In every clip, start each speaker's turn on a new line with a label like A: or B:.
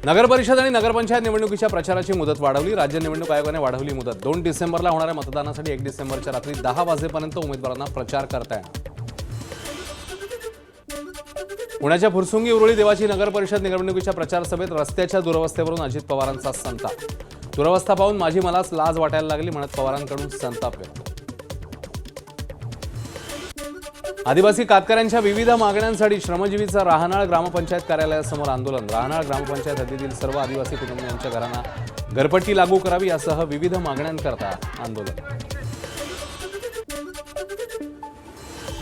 A: नगर परिषद आणि नगरपंचायत निवडणुकीच्या प्रचाराची मुदत वाढवली। राज्य निवडणूक आयोगाने वाढवली मुदत। 2 डिसेंबरला होणाऱ्या मतदानासाठी 1 डिसेंबरच्या रात्री 10 वाजेपर्यंत उमेदवारांना प्रचार करता येणार। पुण्याच्या फुरसुंगी उरुळी देवाची नगर परिषद निवडणुकीच्या प्रचार सभेत रस्त्याच्या दुरवस्थेवरून अजित पवारांचा संताप। दुरवस्था पाहून माझी मलाच लाज वाटायला लागली म्हणत पवारांकडून संताप व्यक्त। आदिवासी कातकऱ्यांच्या विविध मागण्यांसाठी श्रमजीवीचा राहनाळ ग्रामपंचायत कार्यालयासमोर आंदोलन। राहनाळ ग्रामपंचायत हद्दीतील सर्व आदिवासी कुटुंबियांच्या घरांना घरपट्टी लागू करावी यासह विविध मागण्यांकरता आंदोलन।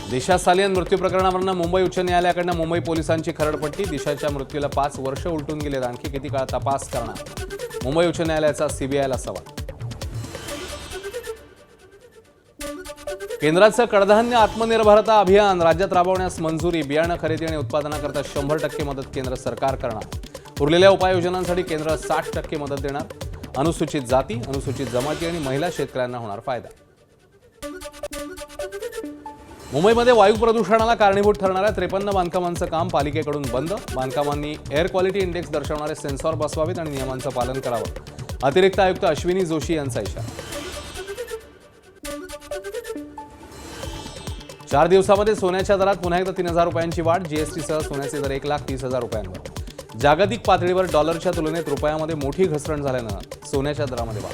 A: दिशा सालियन मृत्यू प्रकरणावरून मुंबई उच्च न्यायालयाकडून मुंबई पोलिसांची खरडपट्टी। दिशाच्या मृत्यूला 5 वर्ष उलटून गेले, आणखी किती काळ तपास करणार? मुंबई उच्च न्यायालयाचा सीबीआयला सवाल। केंद्राचं कडधान्य आत्मनिर्भरता अभियान राज्यात राबवण्यास मंजुरी। बियाणं खरेदी आणि उत्पादनाकरता 100% मदत केंद्र सरकार करणार। उरलेल्या उपाययोजनांसाठी केंद्र 60% मदत देणार। अनुसूचित जाती, अनुसूचित जमाती आणि महिला शेतकऱ्यांना होणार फायदा। मुंबईमध्ये वायू प्रदूषणाला कारणीभूत ठरणाऱ्या 53 बांधकामांचं काम पालिकेकडून बंद। बांधकामांनी एअर क्वालिटी इंडेक्स दर्शवणारे सेन्सॉर बसवावेत आणि नियमांचं पालन करावं। अतिरिक्त आयुक्त अश्विनी जोशी यांचा इशारा। 4 दिवसांमध्ये सोन्याच्या दरात पुन्हा एकदा 3000 रुपयांची वाढ। जीएसटीसह सोन्याचे दर 1,30,000 रुपयांवर। जागतिक पातळीवर डॉलरच्या तुलनेत रुपयामध्ये मोठी घसरण झाल्यानं सोन्याच्या दरामध्ये वाढ।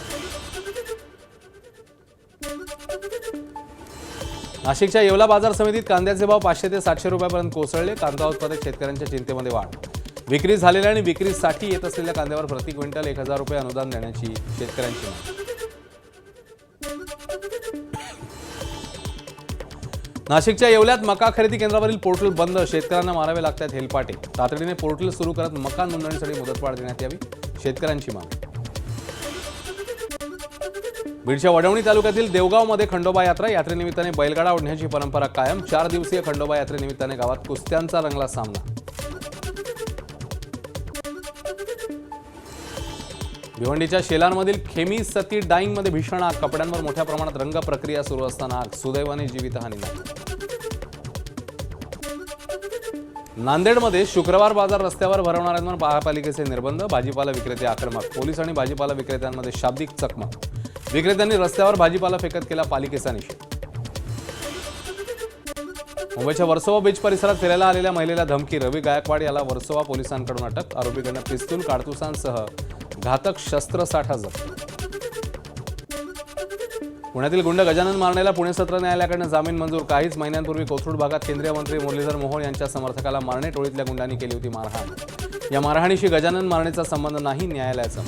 A: नाशिकच्या येवला बाजार समितीत कांद्याचे भाव 500 ते 700 रुपयांपर्यंत कोसळले। कांदा उत्पादक शेतकऱ्यांच्या चिंतेमध्ये वाढ। विक्री झालेल्या आणि विक्रीसाठी येत असलेल्या कांद्यावर प्रति क्विंटल 1000 रुपये अनुदान देण्याची शेतकऱ्यांची मागणी। नाशिकच्या येवल्यात मका खरेदी केंद्रावरील पोर्टल बंद। शेतकऱ्यांना मारावे लागतात हेलपाटे। तातडीने पोर्टल सुरू करत मका नोंदणीसाठी मुदतवाढ देण्यात यावी, शेतकऱ्यांची मागणी। बीडच्या वडवणी तालुक्यातील देवगावमध्ये खंडोबा यात्रा। यात्रेनिमित्ताने बैलगाडा ओढण्याची परंपरा कायम। 4 दिवसीय खंडोबा यात्रेनिमित्ताने गावात कुस्त्यांचा रंगला सामना। भिवंडीच्या शेलारमधील खेमी सती डाईंगमध्ये भीषण आग। कपड्यांवर मोठ्या प्रमाणात रंग प्रक्रिया सुरू असताना आग। सुदैवाने जीवितहानी नाही। नांदेडमध्ये शुक्रवार बाजार रस्त्यावर भरवणाऱ्यांवर महापालिकेचे निर्बंध। भाजीपाला विक्रेते आक्रमक। पोलीस आणि भाजीपाला विक्रेत्यांमध्ये शाब्दिक चकमक। विक्रेत्यांनी रस्त्यावर भाजीपाला फेकत केला पालिकेचा निषेध। मुंबईच्या वर्सोवा बीच परिसरात फिरायला आलेल्या महिलेला धमकी। रवी गायकवाड याला वर्सोवा पोलिसांकडून अटक। आरोपीकडून पिस्तूल, काडतुसांसह घातक शस्त्रसाठा जप्त। पुण्यातील गुंड गजानन मारणेला पुणे सत्र न्यायालयाकडून जामीन मंजूर। काहीच महिन्यांपूर्वी कोथरूड भागात केंद्रीय मंत्री मुरलीधर मोहोळ यांच्या समर्थकाला मारणे टोळीतल्या गुंडांनी केली होती मारहाण। या मारहाणीशी गजानन मारणेचा संबंध नाही, न्यायालयाचं।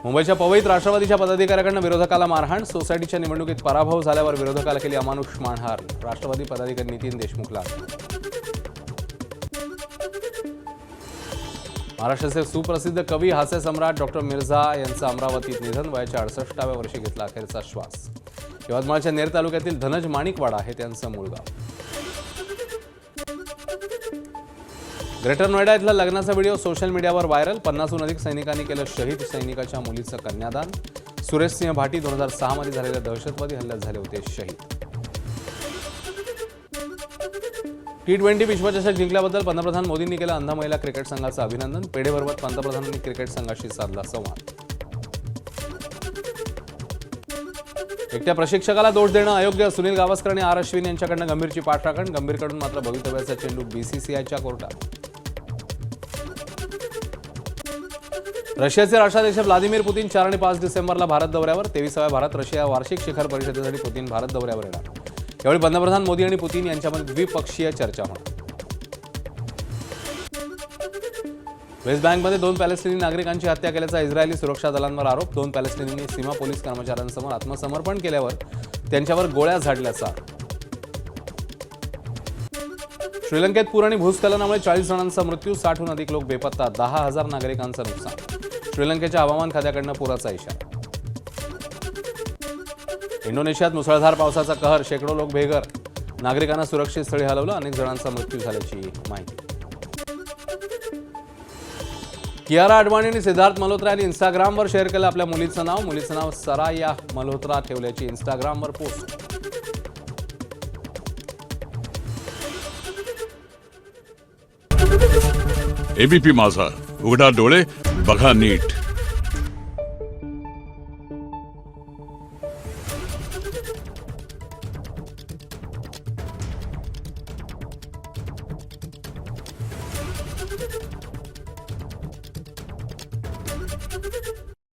A: मुंबईच्या पवईत राष्ट्रवादीच्या पदाधिकाऱ्याकडून विरोधकाला मारहाण। सोसायटीच्या निवडणुकीत पराभव झाल्यावर विरोधकाला केली अमानुष मारहाण। राष्ट्रवादी पदाधिकारी नितीन देशमुखला। महाराष्ट्राचे सुप्रसिद्ध कवी, हास्य सम्राट डॉक्टर मिर्झा यांचं अमरावतीत निधन। वयाच्या 68व्या वर्षी घेतला अखेरचा श्वास। यवतमाळच्या नेर तालुक्यातील धनज माणिकवाडा हे त्यांचं मूळ गाव। ग्रेटर नोएडा इथला लग्नाचा व्हिडिओ सोशल मीडियावर व्हायरल। 50हून अधिक सैनिकांनी केलं शहीद। सैनिकाच्या मुलीचं कन्यादान। सुरेश सिंह भाटी 2006 मध्ये झालेल्या दहशतवादी हल्ल्यात झाले होते शहीद। T20 विश्वचषक जिंकल्याबद्दल पंतप्रधान मोदींनी केलं अंध महिला क्रिकेट संघाचं अभिनंदन। पेढे भरवत पंतप्रधानांनी क्रिकेट संघाशी साधला संवाद। एकट्या प्रशिक्षकाला दोष देणं अयोग्य। सुनील गावस्कर आणि आर अश्विन यांच्याकडनं गंभीरची पाठराखण। गंभीरकडून मात्र भवितव्याचा चेंडू बीसीसीआयच्या कोर्टात। रशियाचे राष्ट्राध्यक्ष व्लादिमीर पुतीन 4 आणि 5 डिसेंबरला भारत दौऱ्यावर। 23व्या भारत रशिया वार्षिक शिखर परिषदेसाठी पुतीन भारत दौऱ्यावर येणार। यावेळी पंतप्रधान मोदी आणि पुतीन यांच्यामध्ये द्विपक्षीय चर्चा होणार। वेस्ट बँकमध्ये 2 पॅलेस्टिनी नागरिकांची हत्या केल्याचा इस्रायली सुरक्षा दलांवर आरोप। 2 पॅलेस्टिनींनी सीमा पोलीस कर्मचाऱ्यांसमोर आत्मसमर्पण केल्यावर त्यांच्यावर गोळ्या झाडल्याचा आरोप। श्रीलंकेत पूर आणि भूस्खलनामुळे 40 जणांचा मृत्यू, 60हून अधिक लोक बेपत्ता, 10,000 नागरिकांचं नुकसान। श्रीलंकेच्या हवामान खात्याकडून पुराचा इशारा। इंडोनेशियात मुसळधार पावसाचा कहर, शेकडो लोक बेघर, नागरिकांना सुरक्षित स्थळी हलवलं, अनेक जणांचा मृत्यू झाल्याची माहिती। कियारा अडवाणी आणि सिद्धार्थ मल्होत्रा यांनी इंस्टाग्रामवर शेअर केलं आपल्या मुलीचं नाव सराया मल्होत्रा ठेवल्याची इंस्टाग्रामवर पोस्ट।
B: एबीपी माझा, उघडा डोळे बघा नीट.